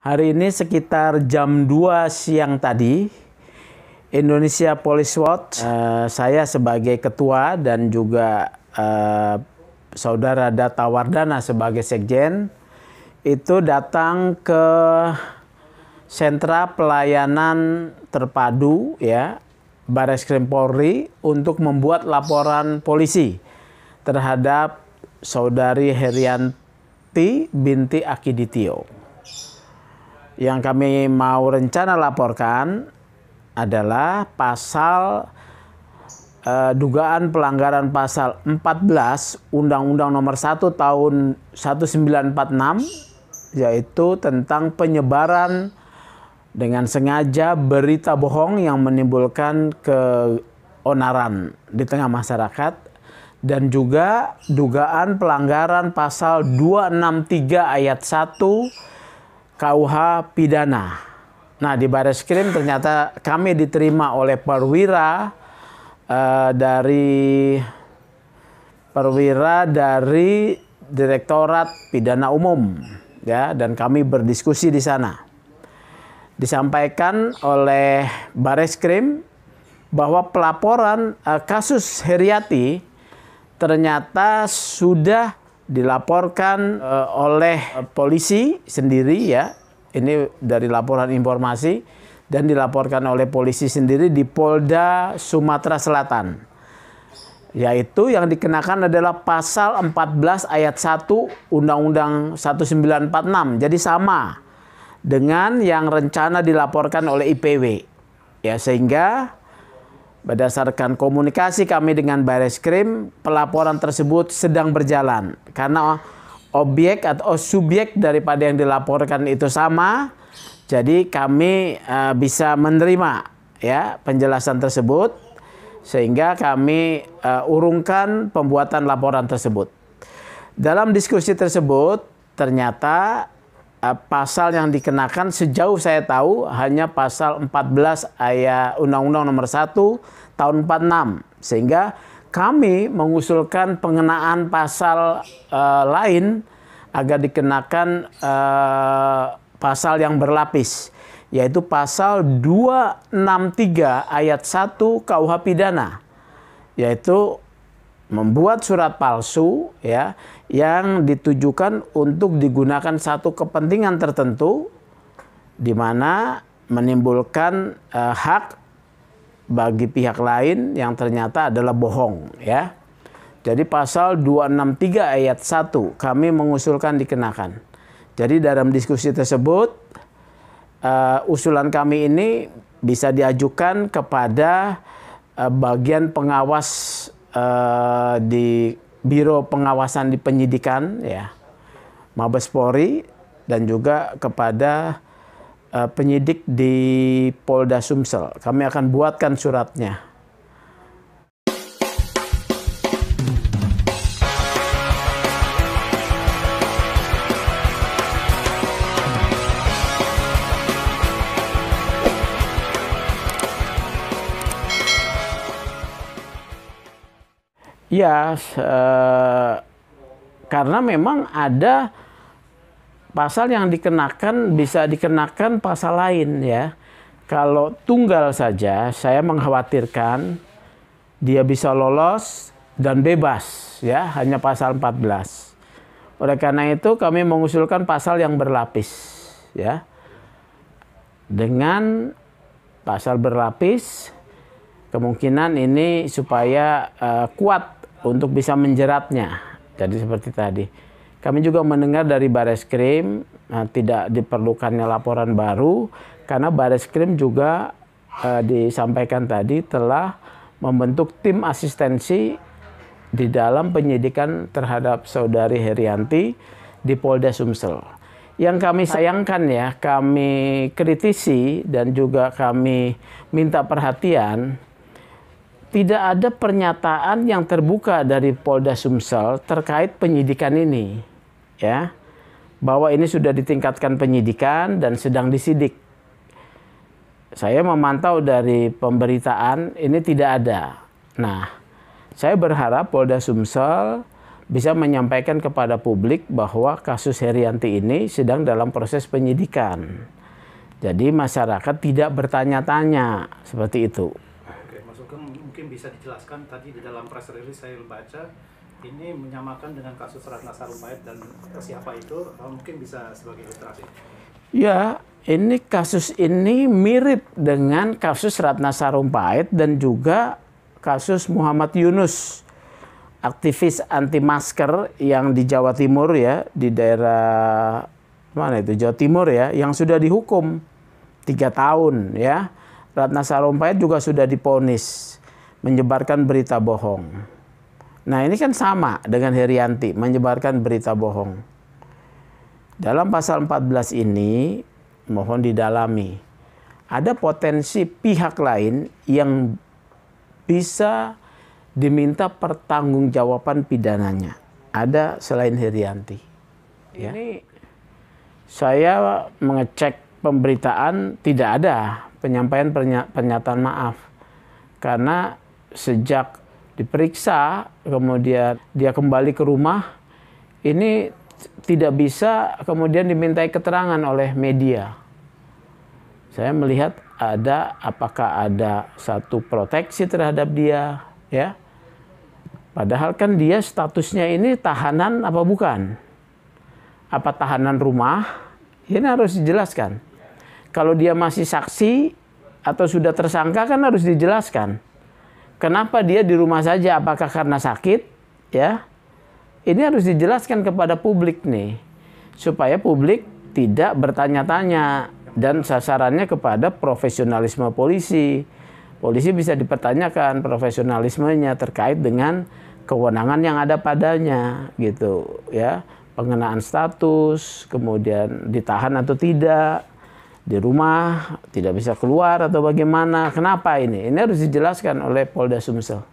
Hari ini sekitar jam 2 siang tadi, Indonesia Police Watch, saya sebagai ketua dan juga Saudara Data Wardana sebagai sekjen, itu datang ke sentra pelayanan terpadu ya, Bareskrim Polri untuk membuat laporan polisi terhadap Saudari Herianti binti Akiditio. Yang kami mau rencana laporkan adalah pasal dugaan pelanggaran pasal 14 Undang-Undang Nomor 1 Tahun 1946, yaitu tentang penyebaran dengan sengaja berita bohong yang menimbulkan keonaran di tengah masyarakat, dan juga dugaan pelanggaran pasal 263 ayat 1 KUH pidana. Nah, di Bareskrim ternyata kami diterima oleh perwira dari Direktorat Pidana Umum ya, dan kami berdiskusi di sana. Disampaikan oleh Bareskrim bahwa pelaporan kasus Herianti ternyata sudah dilaporkan oleh polisi sendiri ya. Ini dari laporan informasi, dan dilaporkan oleh polisi sendiri di Polda Sumatera Selatan. Yaitu yang dikenakan adalah pasal 14 ayat 1 Undang-Undang 1946. Jadi sama dengan yang rencana dilaporkan oleh IPW. Ya, sehingga berdasarkan komunikasi kami dengan Bareskrim, pelaporan tersebut sedang berjalan. Karena objek atau subjek daripada yang dilaporkan itu sama, jadi kami bisa menerima ya penjelasan tersebut, sehingga kami urungkan pembuatan laporan tersebut. Dalam diskusi tersebut, ternyata pasal yang dikenakan sejauh saya tahu hanya pasal 14 ayat Undang-Undang Nomor 1 Tahun 46. Sehingga kami mengusulkan pengenaan pasal lain agar dikenakan pasal yang berlapis, yaitu pasal 263 ayat 1 KUH pidana, yaitu membuat surat palsu ya yang ditujukan untuk digunakan satu kepentingan tertentu, di mana menimbulkan hak bagi pihak lain yang ternyata adalah bohong ya. Jadi pasal 263 ayat 1 kami mengusulkan dikenakan. Jadi dalam diskusi tersebut usulan kami ini bisa diajukan kepada bagian pengawas di Biro Pengawasan di Penyidikan ya, Mabes Polri, dan juga kepada penyidik di Polda Sumsel. Kami akan buatkan suratnya. Ya, karena memang ada pasal yang dikenakan, bisa dikenakan pasal lain ya. Kalau tunggal saja, saya mengkhawatirkan dia bisa lolos dan bebas ya, hanya pasal 14. Oleh karena itu kami mengusulkan pasal yang berlapis ya. Dengan pasal berlapis, kemungkinan ini supaya kuat untuk bisa menjeratnya. Jadi seperti tadi. Kami juga mendengar dari Bareskrim tidak diperlukannya laporan baru, karena Bareskrim juga disampaikan tadi telah membentuk tim asistensi di dalam penyidikan terhadap Saudari Herianti di Polda Sumsel. Yang kami sayangkan ya, kami kritisi dan juga kami minta perhatian, tidak ada pernyataan yang terbuka dari Polda Sumsel terkait penyidikan ini, ya, bahwa ini sudah ditingkatkan penyidikan dan sedang disidik. Saya memantau dari pemberitaan ini tidak ada. Nah, saya berharap Polda Sumsel bisa menyampaikan kepada publik bahwa kasus Herianti ini sedang dalam proses penyidikan. Jadi masyarakat tidak bertanya-tanya seperti itu. Oke, Mas Sugeng mungkin bisa dijelaskan tadi di dalam press release saya baca ini menyamakan dengan kasus Ratna Sarumpait dan siapa itu, mungkin bisa sebagai ilustrasi. Ya, ini kasus ini mirip dengan kasus Ratna Sarumpait dan juga kasus Muhammad Yunus, aktivis anti masker yang di Jawa Timur ya, di daerah mana itu Jawa Timur ya, yang sudah dihukum 3 tahun ya. Ratna Sarumpait juga sudah divonis menyebarkan berita bohong. Nah ini kan sama dengan Herianti, menyebarkan berita bohong. Dalam pasal 14 ini mohon didalami. Ada potensi pihak lain yang bisa diminta pertanggungjawaban pidananya. Ada selain Herianti. Ya. Ini saya mengecek pemberitaan, tidak ada penyampaian pernyataan maaf. Karena sejak diperiksa, kemudian dia kembali ke rumah, ini tidak bisa kemudian dimintai keterangan oleh media. Saya melihat apakah ada satu proteksi terhadap dia, ya. Padahal kan dia statusnya ini tahanan apa bukan? Apa tahanan rumah? Ini harus dijelaskan. Kalau dia masih saksi atau sudah tersangka kan harus dijelaskan. Kenapa dia di rumah saja? Apakah karena sakit? Ya, ini harus dijelaskan kepada publik nih, supaya publik tidak bertanya-tanya dan sasarannya kepada profesionalisme polisi. Polisi bisa dipertanyakan profesionalismenya terkait dengan kewenangan yang ada padanya, gitu ya. Pengenaan status, kemudian ditahan atau tidak. Di rumah, tidak bisa keluar atau bagaimana. Kenapa ini? Ini harus dijelaskan oleh Polda Sumsel.